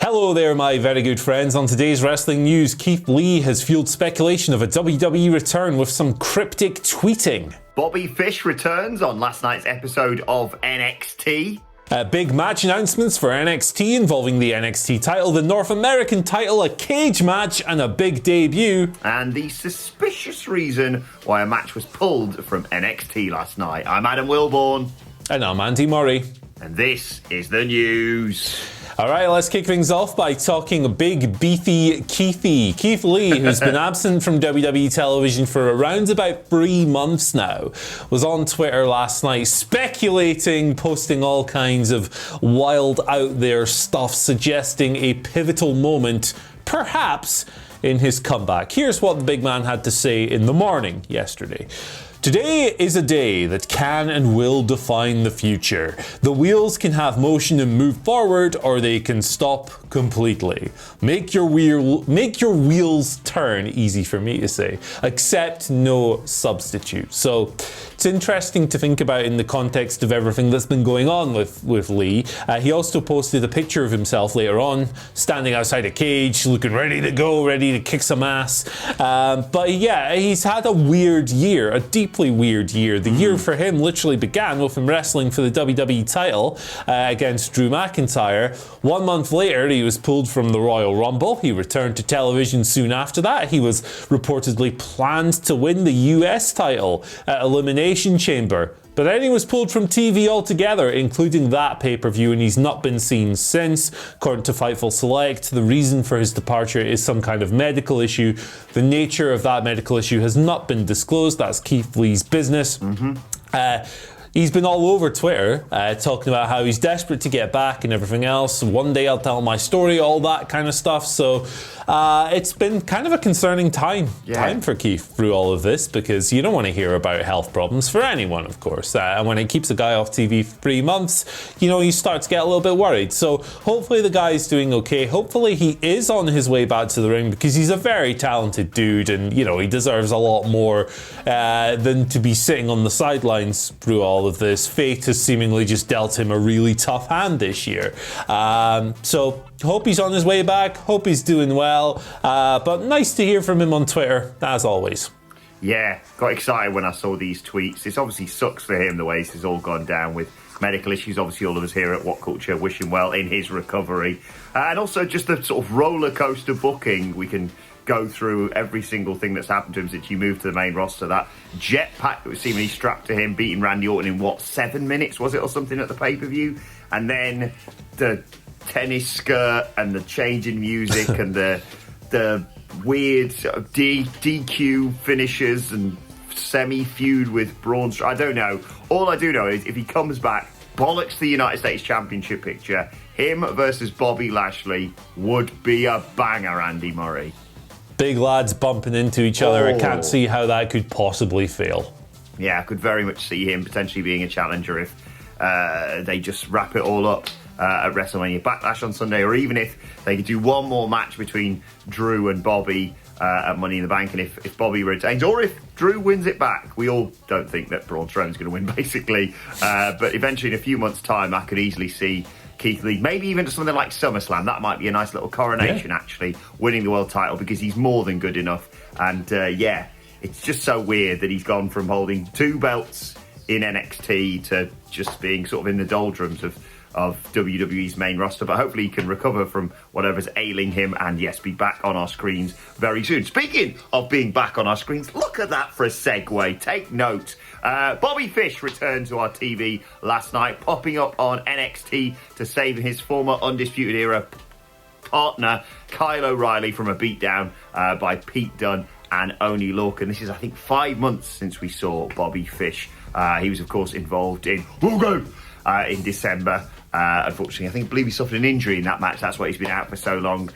Hello there, my very good friends. On today's wrestling news, Keith Lee has fueled speculation of a WWE return with some cryptic tweeting. Bobby Fish returns on last night's episode of NXT. Big match announcements for NXT involving the NXT title, the North American title, a cage match, and a big debut. And the suspicious reason why a match was pulled from NXT last night. I'm Adam Wilborn. And I'm Andy Murray. And this is the news. All right, let's kick things off by talking a big, beefy Keithy. Keith Lee, who's been absent from WWE television for around about 3 months now, was on Twitter last night speculating, posting all kinds of wild out there stuff, suggesting a pivotal moment, perhaps, in his comeback. Here's what the big man had to say in the morning yesterday. Today is a day that can and will define the future. The wheels can have motion and move forward, or they can stop completely. Make your wheels turn, easy for me to say. Accept no substitute. So it's interesting to think about in the context of everything that's been going on with Lee. He also posted a picture of himself later on, standing outside a cage, looking ready to go, ready to kick some ass. But yeah, he's had a weird year, a deeply weird year. The year for him literally began with him wrestling for the WWE title against Drew McIntyre. 1 month later, he was pulled from the Royal Rumble. He returned to television soon after that. He was reportedly planned to win the US title at Elimination Chamber. But then he was pulled from TV altogether, including that pay-per-view, and he's not been seen since. According to Fightful Select, the reason for his departure is some kind of medical issue. The nature of that medical issue has not been disclosed. That's Keith Lee's business. He's been all over Twitter talking about how he's desperate to get back and everything else. One day I'll tell my story, all that kind of stuff. So it's been kind of a concerning time for Keith through all of this, because you don't want to hear about health problems for anyone, of course. And when it keeps a guy off TV for 3 months, you start to get a little bit worried. So hopefully the guy's doing okay. Hopefully he is on his way back to the ring, because he's a very talented dude, and he deserves a lot more than to be sitting on the sidelines through all of this. Fate has seemingly just dealt him a really tough hand this year. So hope he's on his way back. Hope he's doing well. But nice to hear from him on Twitter, as always. Yeah, got excited when I saw these tweets. It obviously sucks for him the way this has all gone down with medical issues. Obviously, all of us here at What Culture wish him well in his recovery. And also just the sort of roller coaster booking. We can go through every single thing that's happened to him since he moved to the main roster. That jetpack that was seemingly strapped to him, beating Randy Orton in 7 minutes, was it, or something at the pay-per-view? And then the tennis skirt and the change in music and the weird sort of DQ finishes and semi-feud with Braun Strowman. I don't know. All I do know is if he comes back, bollocks the United States Championship picture, him versus Bobby Lashley would be a banger, Andy Murray. Big lads bumping into each other. I can't see how that could possibly fail. Yeah, I could very much see him potentially being a challenger if they just wrap it all up at WrestleMania Backlash on Sunday, or even if they could do one more match between Drew and Bobby at Money in the Bank, and if Bobby retains, or if Drew wins it back. We all don't think that Braun Strowman's going to win, basically. But eventually, in a few months' time, I could easily see Keith Lee, maybe even something like SummerSlam. That might be a nice little coronation, actually, winning the world title, because he's more than good enough. And it's just so weird that he's gone from holding 2 belts in NXT to just being sort of in the doldrums of WWE's main roster. But hopefully he can recover from whatever's ailing him and, yes, be back on our screens very soon. Speaking of being back on our screens, look at that for a segue. Take note. Bobby Fish returned to our TV last night, popping up on NXT to save his former Undisputed Era partner, Kyle O'Reilly, from a beatdown by Pete Dunne and Oney Lorcan. This is, I think, 5 months since we saw Bobby Fish. He was, of course, involved in in December. Unfortunately, I believe he suffered an injury in that match. That's why he's been out for so long.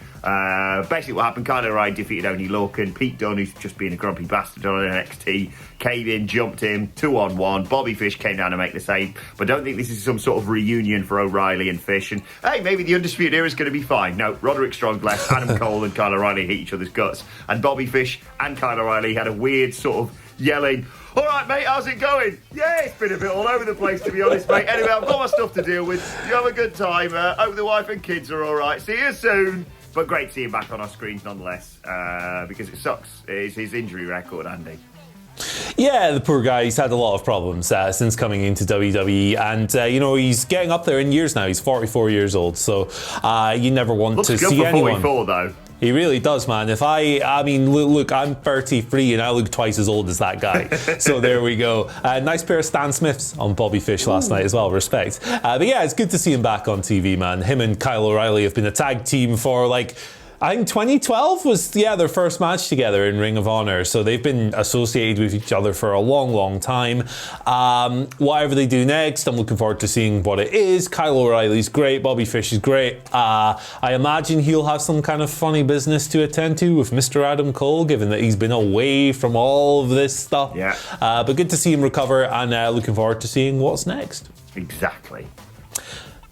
Basically what happened, Kyle O'Reilly defeated Oney Lorcan. Pete Dunne, who's just being a grumpy bastard on NXT, came in, jumped him, 2-on-1. Bobby Fish came down to make the save. But don't think this is some sort of reunion for O'Reilly and Fish. And, hey, maybe the Undisputed Era is going to be fine. No, Roderick Strong left, Adam Cole and Kyle O'Reilly hit each other's guts. And Bobby Fish and Kyle O'Reilly had a weird sort of yelling, All right, mate, how's it going? Yeah, it's been a bit all over the place, to be honest, mate. Anyway, I've got my stuff to deal with. You have a good time. Hope the wife and kids are all right. See you soon. But great to see him back on our screens nonetheless, because it sucks. It's his injury record, Andy. Yeah, the poor guy, he's had a lot of problems since coming into WWE, and he's getting up there in years now. He's 44 years old, so you never want Looks to good see for anyone. 44 though. He really does, man. Look, I'm 33 and I look twice as old as that guy. So there we go. Nice pair of Stan Smiths on Bobby Fish last night as well, respect. But yeah, it's good to see him back on TV, man. Him and Kyle O'Reilly have been a tag team for I think 2012 was, their first match together in Ring of Honor. So they've been associated with each other for a long, long time. Whatever they do next, I'm looking forward to seeing what it is. Kyle O'Reilly's great. Bobby Fish is great. I imagine he'll have some kind of funny business to attend to with Mr. Adam Cole, given that he's been away from all of this stuff. Yeah. But good to see him recover, and looking forward to seeing what's next. Exactly.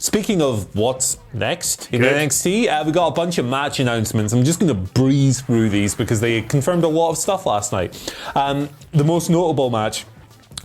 Speaking of what's next in NXT, we got a bunch of match announcements. I'm just going to breeze through these because they confirmed a lot of stuff last night. The most notable match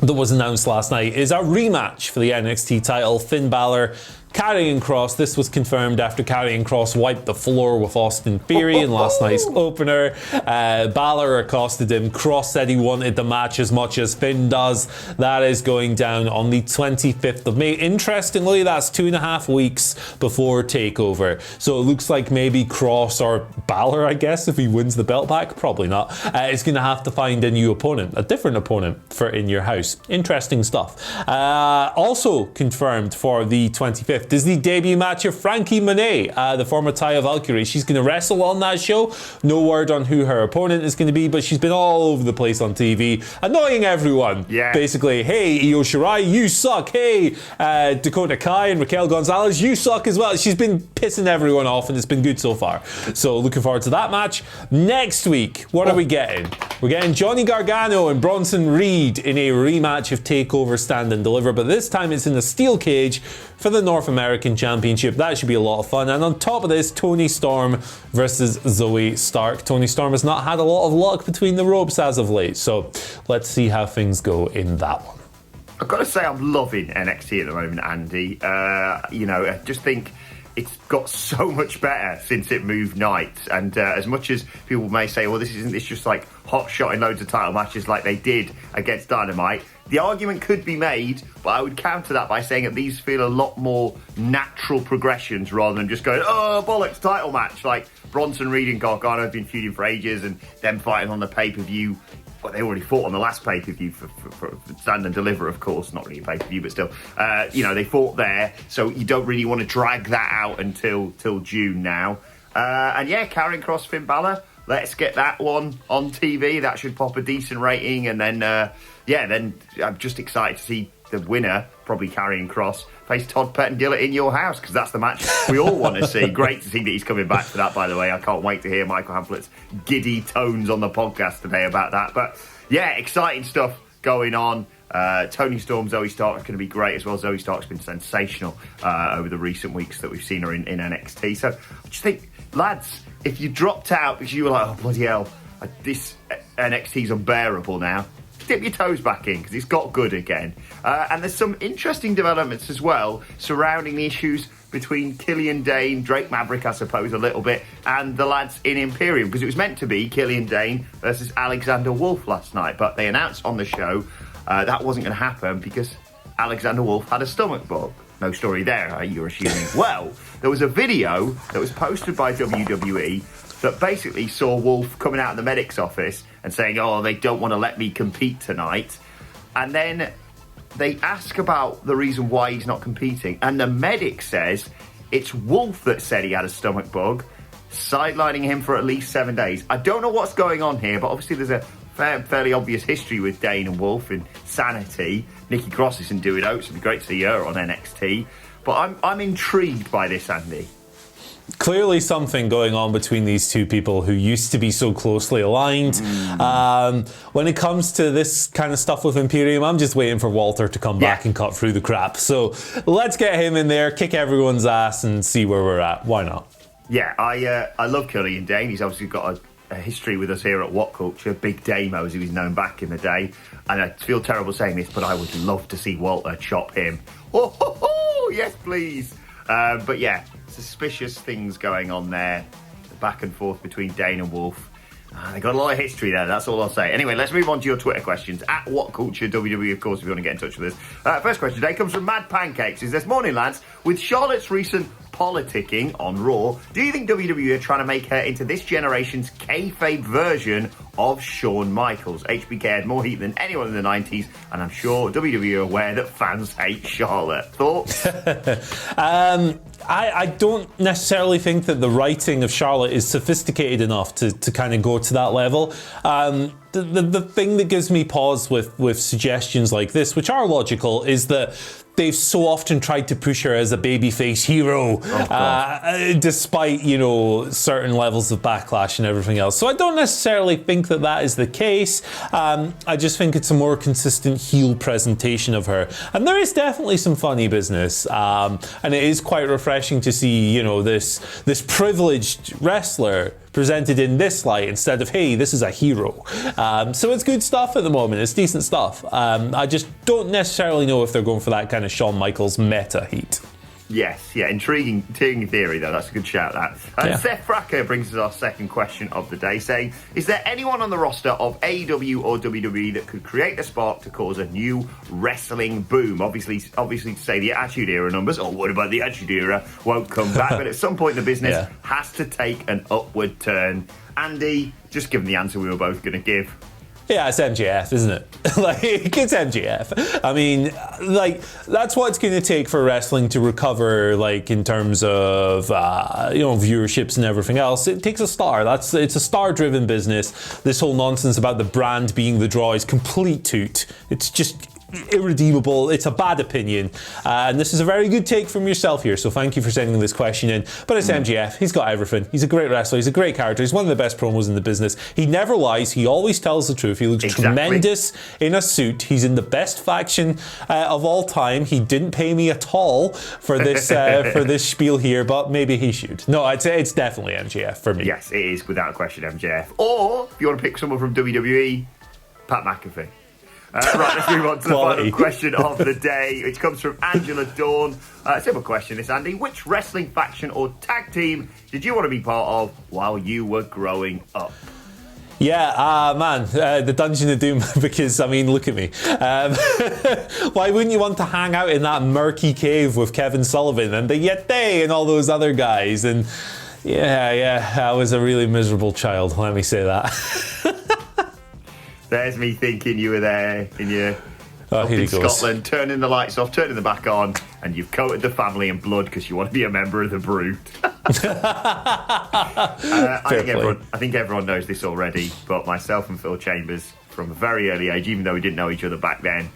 that was announced last night is a rematch for the NXT title. Finn Balor, Karrion Kross. This was confirmed after Karrion Kross wiped the floor with Austin Theory in last night's opener. Balor accosted him. Kross said he wanted the match as much as Finn does. That is going down on the 25th of May. Interestingly, that's 2.5 weeks before TakeOver. So it looks like maybe Kross or Balor, I guess, if he wins the belt back, probably not, is going to have to find a new opponent, a different opponent for In Your House. Interesting stuff. Also confirmed for the 25th is the debut match of Frankie Monet, the former Taya Valkyrie. She's going to wrestle on that show. No word on who her opponent is going to be, but she's been all over the place on TV, annoying everyone. Yeah. Basically, hey, Io Shirai, you suck. Hey, Dakota Kai and Raquel Gonzalez, you suck as well. She's been pissing everyone off, and it's been good so far. So looking forward to that match. Next week, what are we getting? We're getting Johnny Gargano and Bronson Reed in a rematch of TakeOver Stand and Deliver, but this time it's in a steel cage for the North American Championship. That should be a lot of fun. And on top of this, Toni Storm versus Zoe Stark. Toni Storm has not had a lot of luck between the ropes as of late, so let's see how things go in that one. I've got to say I'm loving NXT at the moment, Andy. I just think it's got so much better since it moved nights. And as much as people may say, well, this just like hot shot in loads of title matches like they did against Dynamite, the argument could be made, but I would counter that by saying that these feel a lot more natural progressions rather than just going, oh, bollocks, title match. Like Bronson Reed and Gargano have been feuding for ages, and them fighting on the pay-per-view. Well, they already fought on the last pay-per-view for Stand and Deliver, of course. Not really a pay-per-view, but still. They fought there, so you don't really want to drag that out until June now. Karrion Kross, Finn Balor. Let's get that one on TV. That should pop a decent rating. And then I'm just excited to see the winner, probably Karrion Kross, face Todd Pettengill at In Your House, because that's the match we all want to see. Great to see that he's coming back for that, by the way. I can't wait to hear Michael Hamflett's giddy tones on the podcast today about that. But yeah, exciting stuff going on. Toni Storm, Zoe Stark is going to be great as well. Zoe Stark's been sensational over the recent weeks that we've seen her in NXT. So I just think, lads, if you dropped out because you were like, oh, bloody hell, this NXT's unbearable now, dip your toes back in because it's got good again. And there's some interesting developments as well surrounding the issues between Killian Dane, Drake Maverick, I suppose, a little bit, and the lads in Imperium, because it was meant to be Killian Dane versus Alexander Wolf last night, but they announced on the show that wasn't going to happen because Alexander Wolf had a stomach bug. No story there, you're assuming. Well, there was a video that was posted by WWE that basically saw Wolf coming out of the medic's office and saying, oh, they don't want to let me compete tonight. And then they ask about the reason why he's not competing. And the medic says it's Wolf that said he had a stomach bug, sidelining him for at least 7 days. I don't know what's going on here, but obviously there's a fairly obvious history with Dane and Wolf in Sanity. Nikki Cross isn't doing Oates. It'd be great to see her on NXT. But I'm intrigued by this, Andy. Clearly something going on between these two people who used to be so closely aligned. When it comes to this kind of stuff with Imperium, I'm just waiting for Walter to come back and cut through the crap. So let's get him in there, kick everyone's ass and see where we're at. Why not? Yeah, I love Killian Dane. He's obviously got a history with us here at What Culture, Big Damo, as he was known back in the day. And I feel terrible saying this, but I would love to see Walter chop him. Oh, yes, please. But yeah, suspicious things going on there. The back and forth between Dane and Wolf. They got a lot of history there, that's all I'll say. Anyway, let's move on to your Twitter questions. At What Culture WWE, of course, if you want to get in touch with us. First question today comes from Mad Pancakes. He says, morning, lads. With Charlotte's recent politicking on Raw, do you think WWE are trying to make her into this generation's kayfabe version of Shawn Michaels? HBK had more heat than anyone in the 90s, and I'm sure WWE are aware that fans hate Charlotte. Thoughts? I don't necessarily think that the writing of Charlotte is sophisticated enough to kind of go to that level. The thing that gives me pause with suggestions like this, which are logical, is that they've so often tried to push her as a babyface hero, despite, certain levels of backlash and everything else. So I don't necessarily think that is the case. I just think it's a more consistent heel presentation of her. And there is definitely some funny business. And it is quite refreshing to see, this privileged wrestler presented in this light instead of, hey, this is a hero. So it's good stuff at the moment. It's decent stuff. I just don't necessarily know if they're going for that kind of Shawn Michaels meta heat. Yes, yeah, intriguing theory though. That's a good shout. That. Seth Fracker brings us our second question of the day, saying, "Is there anyone on the roster of AEW or WWE that could create a spark to cause a new wrestling boom?" Obviously, to say the Attitude Era numbers, or what about the Attitude Era, won't come back. But at some point, the business has to take an upward turn. Andy, just give them the answer we were both going to give. Yeah, it's MJF, isn't it? It's MJF. I mean, that's what it's going to take for wrestling to recover, in terms of, viewerships and everything else. It takes a star. It's a star-driven business. This whole nonsense about the brand being the draw is complete toot. It's just irredeemable. It's a bad opinion. And this is a very good take from yourself here, so thank you for sending this question in. But it's MJF. He's got everything. He's a great wrestler. He's a great character. He's one of the best promos in the business. He never lies. He always tells the truth. He looks tremendous in a suit. He's in the best faction of all time. He didn't pay me at all for this for this spiel here, but maybe he should. No, I'd say it's definitely MJF for me. Yes, it is without question MJF. Or if you want to pick someone from WWE, Pat McAfee. Right, let's move on to the final question of the day, which comes from Angela Dawn. Simple question this, Andy. Which wrestling faction or tag team did you want to be part of while you were growing up? Yeah, the Dungeon of Doom, because, look at me. Why wouldn't you want to hang out in that murky cave with Kevin Sullivan and the Yeti and all those other guys? And yeah, I was a really miserable child, let me say that. There's me thinking you were there in your up in Scotland, turning the lights off, turning them back on, and you've coated the family in blood because you want to be a member of the Brood. I think everyone knows this already, but myself and Phil Chambers, from a very early age, even though we didn't know each other back then,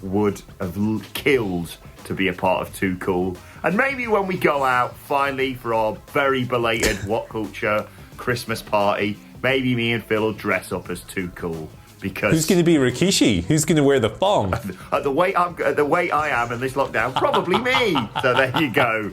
would have killed to be a part of Too Cool. And maybe when we go out, finally, for our very belated What Culture Christmas party, maybe me and Phil will dress up as Too Cool. Because who's going to be Rikishi? Who's going to wear the thong? At the weight I am in this lockdown, probably me. So there you go.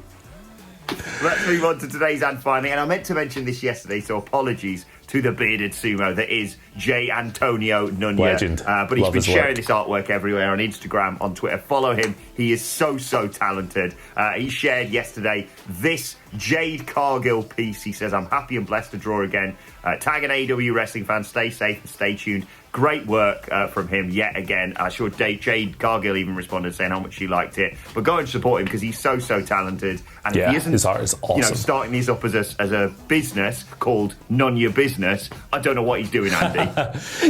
Let's move on to today's and finally. And I meant to mention this yesterday, so apologies to the bearded sumo that is J. Antonio Nunya. Legend. But he's been sharing this artwork everywhere on Instagram, on Twitter. Follow him. He is so talented. He shared yesterday this Jade Cargill piece. He says, "I'm happy and blessed to draw again. Tag an AEW wrestling fan. Stay safe and stay tuned." Great work from him yet again. Sure, Jade Cargill even responded saying how much she liked it. But go and support him because he's so talented. And if he isn't, his art is awesome. Starting these up as a business called None Your Business, I don't know what he's doing, Andy.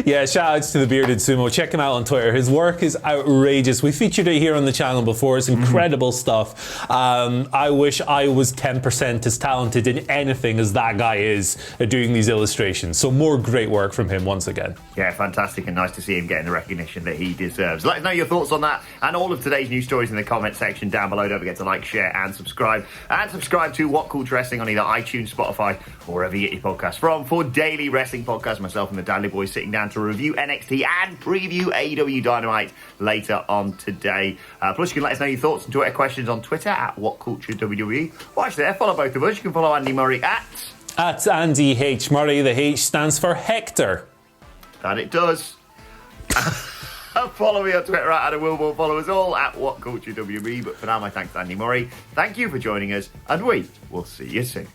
Yeah, shout outs to the bearded sumo. Check him out on Twitter. His work is outrageous. We featured it here on the channel before. It's incredible stuff. I wish I was 10% as talented in anything as that guy is at doing these illustrations. So more great work from him once again. Yeah, fantastic, and nice to see him getting the recognition that he deserves. Let us know your thoughts on that and all of today's news stories in the comment section down below. Don't forget to like, share and subscribe. And subscribe to What Culture Wrestling on either iTunes, Spotify or wherever you get your podcasts from for daily wrestling podcasts. Myself and the Danley Boys sitting down to review NXT and preview AEW Dynamite later on today. Plus you can let us know your thoughts and Twitter questions on Twitter at What Culture WWE. Watch there, follow both of us. You can follow Andy Murray at At Andy H. Murray, the H stands for Hector. That it does. Follow me on Twitter at Adam Wilmore. Follow us all at WhatCultureWB. But for now, my thanks to Andy Murray. Thank you for joining us, and we will see you soon.